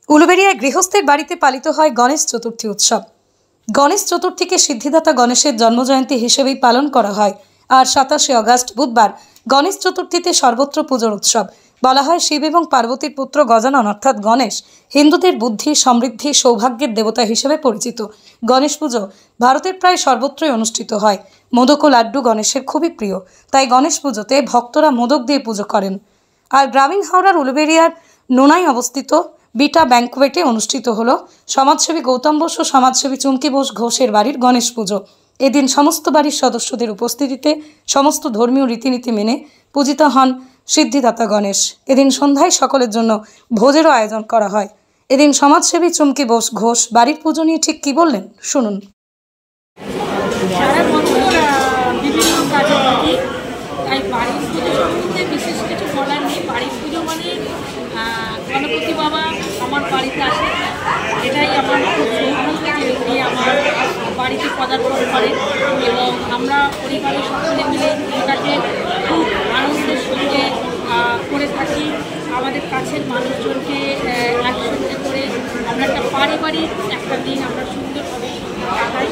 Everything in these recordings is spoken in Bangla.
উলুবেড়িয়ায় গৃহস্থের বাড়িতে পালিত হয় গণেশ চতুর্থী উৎসব। গণেশ চতুর্থীকে সিদ্ধিদাতা গণেশের জন্মজয়ন্তী হিসেবেই পালন করা হয়। আর 27শে আগস্ট বুধবার গণেশ চতুর্থীতে সর্বত্র পুজোর উৎসব। বলা হয় শিব এবং পার্বতীর পুত্র গজানন অর্থাৎ গণেশ হিন্দুদের বুদ্ধি, সমৃদ্ধি, সৌভাগ্যের দেবতা হিসেবে পরিচিত। গণেশ পুজো ভারতের প্রায় সর্বত্রই অনুষ্ঠিত হয়। মোদক ও লাড্ডু গণেশের খুবই প্রিয়, তাই গণেশ পুজোতে ভক্তরা মোদক দিয়ে পুজো করেন। আর গ্রামীণ হাওড়ার উলুবেড়িয়ার নোনায় অবস্থিত বিটা ব্যাংকুয়েটে অনুষ্ঠিত হলো সমাজসেবী গৌতম বোস ও সমাজসেবী চুমকি বোস ঘোষের বাড়ির গণেশ পুজো। এদিন সমস্ত বাড়ির সদস্যদের উপস্থিতিতে সমস্ত ধর্মীয় রীতিনীতি মেনে পূজিত হন সিদ্ধিদাতা গণেশ। এদিন সন্ধ্যায় সকলের জন্য ভোজেরও আয়োজন করা হয়। এদিন সমাজসেবী চুমকি বোস ঘোষ বাড়ির পুজো নিয়ে ঠিক কি বললেন শুনুন। সারা বছর বিভিন্ন কাজে থাকি, তাই বাড়ির পুজো সম্বন্ধে বিশেষ কিছু বলার নেই। বাড়ির পুজো মানে গণপতি বাবা আমার বাড়িতে আসে, এটাই আমার খুব সৌভাগ্য যে উনি আমার বাড়িতে পদার্পণ করেন এবং আমরা পরিবারের সকলে মিলে এটাকে খুব আনন্দের সঙ্গে করে থাকি। আমাদের কাছের মানুষজনকে একসঙ্গে করে আমরা একটা পারিবারিক একটা দিন আমরা সুন্দরভাবে কাটাই।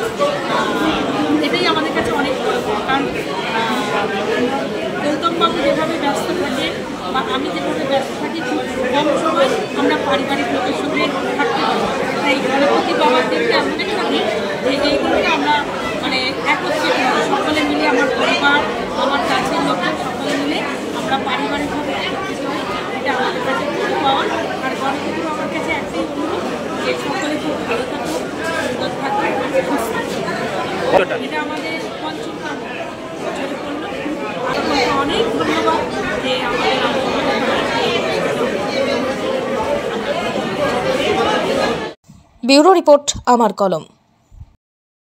এটাই আমাদের কাছে অনেক কারণ গৌতমবাবু যেভাবে ব্যস্ত থাকে বা আমি যেভাবে ব্যস্ত থাকি, খুব কম সময় আমরা পারিবারিক লোকের সঙ্গে থাকতে পারি। তাই গণপতি বাবার দিনকে এমন একটা দিন যে এইগুলোকে আমরা মানে একত্রে সকলে মিলে আমার পরিবার, আমার কাছের লোকের সকলে মিলে আমরা পারিবারিকভাবে একত্রিত হই। এটা আমাদের কাছে খুব পাওয়ার। আর গণপতি বাবার কাছে একটাই অনুরোধ যে সকলে খুব ভালো থাকুক, সুন্দর থাকুক, সুস্থ থাকুক। এটা আমাদের পঞ্চম বছরে পড়লো। অনেক ধন্যবাদ যে আমাদের ব্যুরো রিপোর্ট, আমার কলম।